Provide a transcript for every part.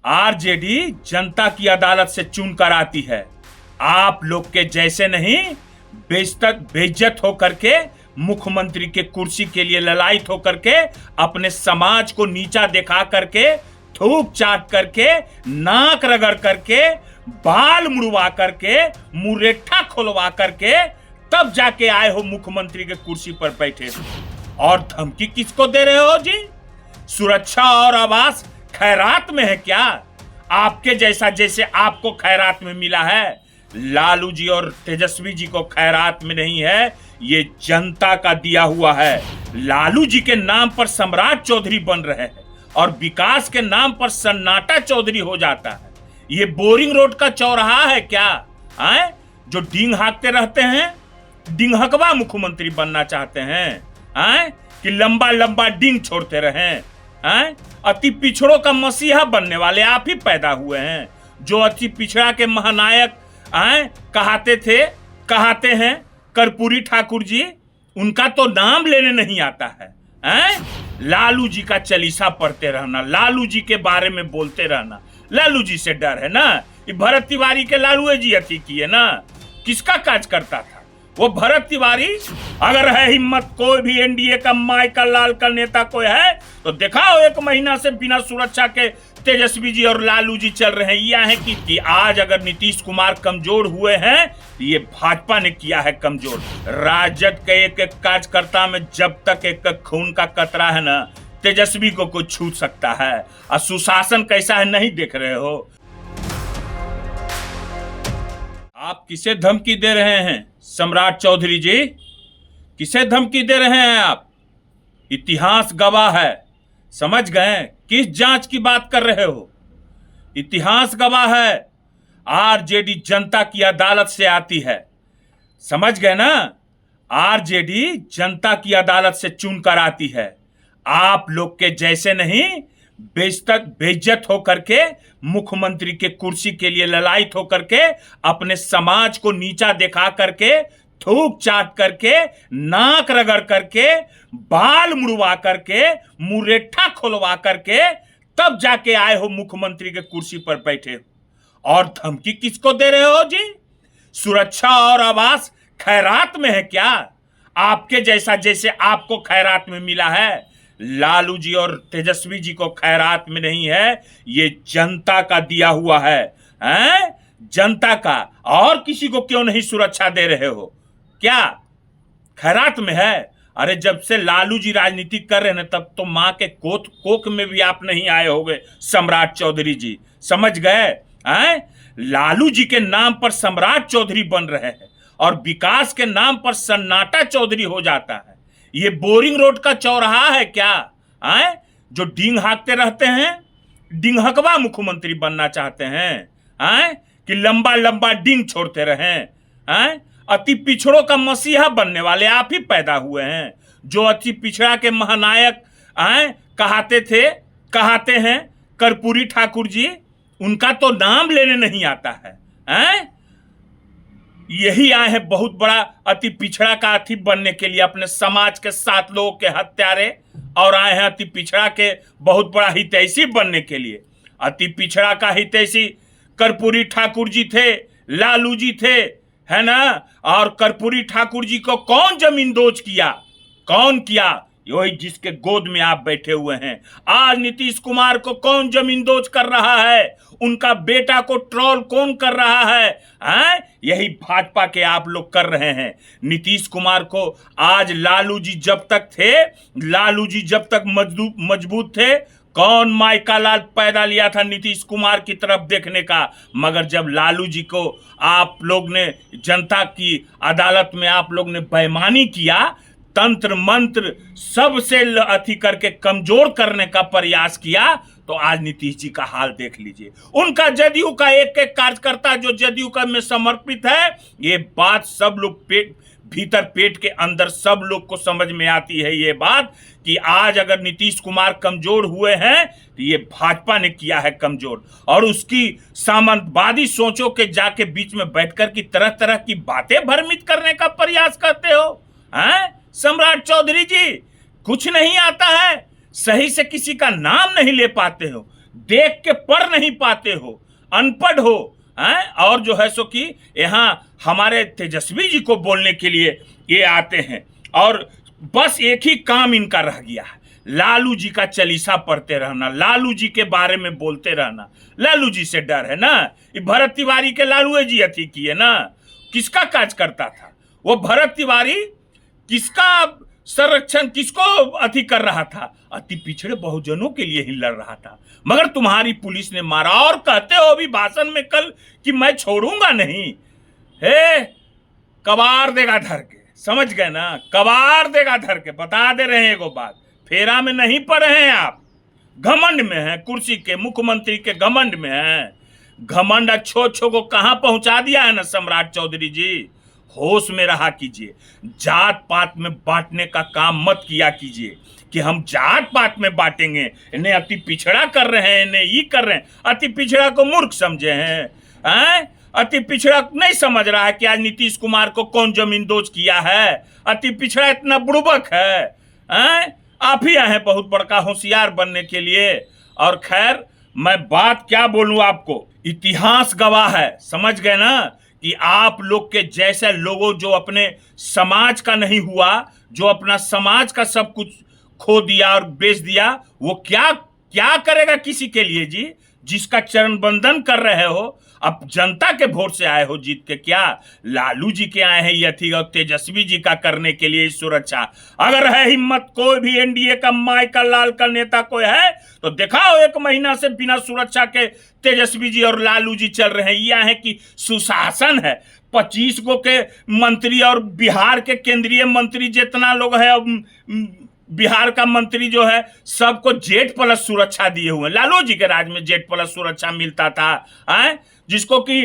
RJD जनता की अदालत से चुनकर आती है। आप लोग के जैसे नहीं बेइज्जत होकर के मुख्यमंत्री के कुर्सी के लिए ललायत होकर के अपने समाज को नीचा दिखा करके थूक चाट करके नाक रगड़ करके बाल मुड़वा करके मुरेठा खोलवा करके तब जाके आए हो मुख्यमंत्री के कुर्सी पर बैठे हो। और धमकी किसको दे रहे हो जी? सुरक्षा और आवास खैरात में है क्या? आपके जैसा जैसे आपको खैरात में मिला है, लालू जी और तेजस्वी जी को खैरात में नहीं है, ये जनता का दिया हुआ है। लालू जी के नाम पर सम्राट चौधरी बन रहे हैं और विकास के नाम पर सन्नाटा चौधरी हो जाता है। ये बोरिंग रोड का चौराहा है क्या? आए जो डींग हाँकते रहते हैं, डिंगहकवा मुख्यमंत्री बनना चाहते हैं? आए कि लंबा लंबा डींग छोड़ते रहें? आए अति पिछड़ों का मसीहा बनने वाले आप ही पैदा हुए हैं। जो अति पिछड़ा के महानायक कहाते हैं कर्पूरी ठाकुर जी, उनका तो नाम लेने नहीं आता है। लालू जी का चालीसा पढ़ते रहना, लालू जी के बारे में बोलते रहना। लालू जी से डर है ना? ये भरत तिवारी के लालू जी अति किए ना, किसका काज करता था वो भरत तिवारी? अगर है हिम्मत कोई भी एनडीए का माइकल लाल का नेता कोई है तो दिखाओ। 1 महीना से बिना सुरक्षा के तेजस्वी जी और लालू जी चल रहे हैं। यह है कि आज अगर नीतीश कुमार कमजोर हुए हैं तो ये भाजपा ने किया है कमजोर। राजद के एक एक कार्यकर्ता में जब तक एक एक खून का कतरा है ना, तेजस्वी को कोई छू सकता है। और सुशासन कैसा है नहीं देख रहे हो? आप किसे धमकी दे रहे हैं सम्राट चौधरी जी? किसे धमकी दे रहे हैं आप? इतिहास गवाह है, समझ गए किस जांच की बात कर रहे हो? इतिहास गवाह है, आरजेडी जनता की अदालत से आती है, समझ गए ना? आरजेडी जनता की अदालत से चुनकर आती है। आप लोग के जैसे नहीं बेइज्जत होकर के मुख्यमंत्री के कुर्सी के लिए ललायत होकर के अपने समाज को नीचा दिखा करके थूक चाट करके नाक रगड़ करके बाल मुड़वा करके मुरेठा खोलवा करके तब जाके आए हो मुख्यमंत्री के कुर्सी पर बैठे हो। और धमकी किसको दे रहे हो जी? सुरक्षा और आवास खैरात में है क्या? आपके जैसा जैसे आपको खैरात में मिला है, लालू जी और तेजस्वी जी को खैरात में नहीं है, ये जनता का दिया हुआ है। जनता का। और किसी को क्यों नहीं सुरक्षा दे रहे हो? क्या खैरात में है? अरे जब से लालू जी राजनीति कर रहे हैं तब तो माँ के कोख में भी आप नहीं आए होंगे सम्राट चौधरी जी, समझ गए? लालू जी के नाम पर सम्राट चौधरी बन रहे हैं और विकास के नाम पर सन्नाटा चौधरी हो जाता है। ये बोरिंग रोड का चौराहा है क्या? जो डींग हाँकते रहते हैं, डिंगहकवा मुख्यमंत्री बनना चाहते हैं? कि लंबा लंबा डींग छोड़ते रहें? अति पिछड़ों का मसीहा बनने वाले आप ही पैदा हुए हैं। जो अति पिछड़ा के महानायक कहाते हैं कर्पूरी ठाकुर जी, उनका तो नाम लेने नहीं आता है। यही आए हैं बहुत बड़ा अति पिछड़ा का अति बनने के लिए, अपने समाज के 7 लोगों के हत्यारे, और आए हैं अति पिछड़ा के बहुत बड़ा हितैषी बनने के लिए। अति पिछड़ा का हितैषी कर्पूरी ठाकुर जी थे, लालू जी थे, है ना? और कर्पूरी ठाकुर जी को कौन जमींदोज किया? कौन किया? वही जिसके गोद में आप बैठे हुए हैं। आज नीतीश कुमार को कौन जमींदोज कर रहा है? उनका बेटा को ट्रोल कौन कर रहा है? यही भाजपा के आप लोग कर रहे हैं। नीतीश कुमार को आज लालू जी जब तक मजबूत थे, कौन माइका लाल पैदा लिया था नीतीश कुमार की तरफ देखने का? मगर जब लालू जी को आप लोग ने जनता की अदालत में आप लोग ने बेईमानी किया, तंत्र मंत्र सबसे अथी करके कमजोर करने का प्रयास किया, तो आज नीतीश जी का हाल देख लीजिए। उनका जदयू का एक एक कार्यकर्ता जो जदयू का में समर्पित है, ये बात सब लोग भीतर पेट के अंदर सब लोग को समझ में आती है ये बात कि आज अगर नीतीश कुमार कमजोर हुए हैं तो ये भाजपा ने किया है कमजोर। और उसकी सामंतवादी सोचों के जाके बीच में बैठकर की तरह तरह की बातें भ्रमित करने का प्रयास करते हो। सम्राट चौधरी जी, कुछ नहीं आता है, सही से किसी का नाम नहीं ले पाते हो। देख के पढ़ नहीं पाते हो, अनपढ़ हो हैं, और जो है सो कि यहाँ हमारे तेजस्वी जी को बोलने के लिए ये आते हैं और बस एक ही काम इनका रह गया है, लालू जी का चालीसा पढ़ते रहना, लालू जी के बारे में बोलते रहना। लालू जी से डर है ना, ये भरत तिवारी के लालू जी अथी किए ना, किसका काज करता था वो भरत तिवारी, किसका संरक्षण, किसको अथी कर रहा था, अति पिछड़े बहुजनों के लिए ही लड़ रहा था, मगर तुम्हारी पुलिस ने मारा। और कहते हो अभी भाषण में कल कि मैं छोड़ूंगा नहीं, हे कबार देगा धर के, समझ गए ना, कबार देगा धर के। बता दे रहे हैं एगो बात, फेरा में नहीं पड़े हैं आप, घमंड में हैं, कुर्सी के मुख्यमंत्री के घमंड में हैं। घमंड अच्छो अच्छो को कहां पहुंचा दिया है ना सम्राट चौधरी जी, होश में रहा कीजिए। जात पात में बांटने का काम मत किया कीजिए कि हम जात पात में बांटेंगे, इन्हें अति पिछड़ा कर रहे हैं, इन्हें ये कर रहे हैं। अति पिछड़ा को मूर्ख समझे हैं? अति पिछड़ा नहीं समझ रहा है कि आज नीतीश कुमार को कौन जमीन दोज किया है। अति पिछड़ा इतना बुड़बक है? आप ही आए हैं बहुत बड़का होशियार बनने के लिए। और खैर मैं बात क्या बोलूं आपको, इतिहास गवाह है, समझ गए ना, कि आप लोग के जैसे लोगों जो अपने समाज का नहीं हुआ, जो अपना समाज का सब कुछ खो दिया और बेच दिया, वो क्या क्या करेगा किसी के लिए जी, जिसका चरण बंदन कर रहे हो। अब जनता के वोट से आए हो जीत के, क्या लालू जी के आए हैं ये थी और तेजस्वी जी का करने के लिए सुरक्षा। अगर है हिम्मत, कोई भी एनडीए का माई का लाल का नेता कोई है तो दिखाओ, 1 महीना से बिना सुरक्षा के तेजस्वी जी और लालू जी चल रहे हैं। यह है कि सुशासन है। 25 गो के मंत्री और बिहार के केंद्रीय मंत्री जितना लोग है, बिहार का मंत्री जो है सबको जेट प्लस सुरक्षा दिए हुए। लालू जी के राज में जेट प्लस सुरक्षा मिलता था, जिसको कि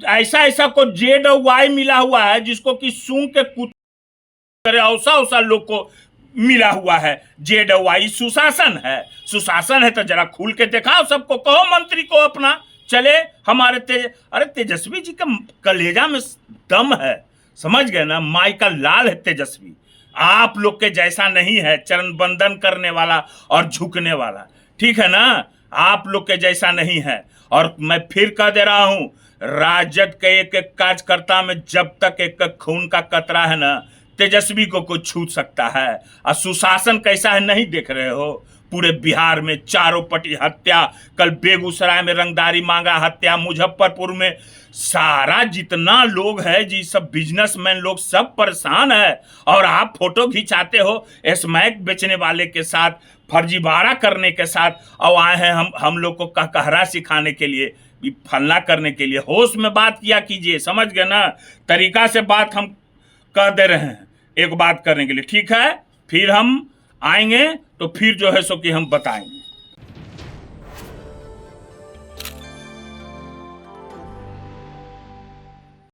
ऐसा ऐसा को जेड और वाई मिला हुआ है, जिसको कि सूंघ के कुत्ते औसा लोग को मिला हुआ है जेड और वाई। सुशासन है, सुशासन है तो जरा खुल के दिखाओ, सबको कहो मंत्री को अपना चले। हमारे अरे तेजस्वी जी का कलेजा में दम है, समझ गए ना, माई का लाल है तेजस्वी। आप लोग के जैसा नहीं है चरण बंदन करने वाला और झुकने वाला, ठीक है ना, आप लोग के जैसा नहीं है। और मैं फिर कह दे रहा हूं, राजद के एक एक कार्यकर्ता में जब तक एक एक खून का कतरा है ना, तेजस्वी को कुछ छू सकता है। और सुशासन कैसा है नहीं देख रहे हो, पूरे बिहार में चारों पटी हत्या, कल बेगूसराय में रंगदारी मांगा हत्या, मुजफ्फरपुर में सारा जितना लोग है जी, सब बिजनेसमैन लोग सब परेशान है। और आप फोटो खिंचाते हो स्मैक बेचने वाले के साथ, फर्जीवाड़ा करने के साथ, और आए हैं हम लोग को कहरा सिखाने के लिए, फलना करने के लिए। होश में बात किया कीजिए, समझ गए ना, तरीका से बात हम कह दे रहे हैं एक बात करने के लिए, ठीक है। फिर हम आएंगे तो फिर जो है सो कि हम बताएंगे।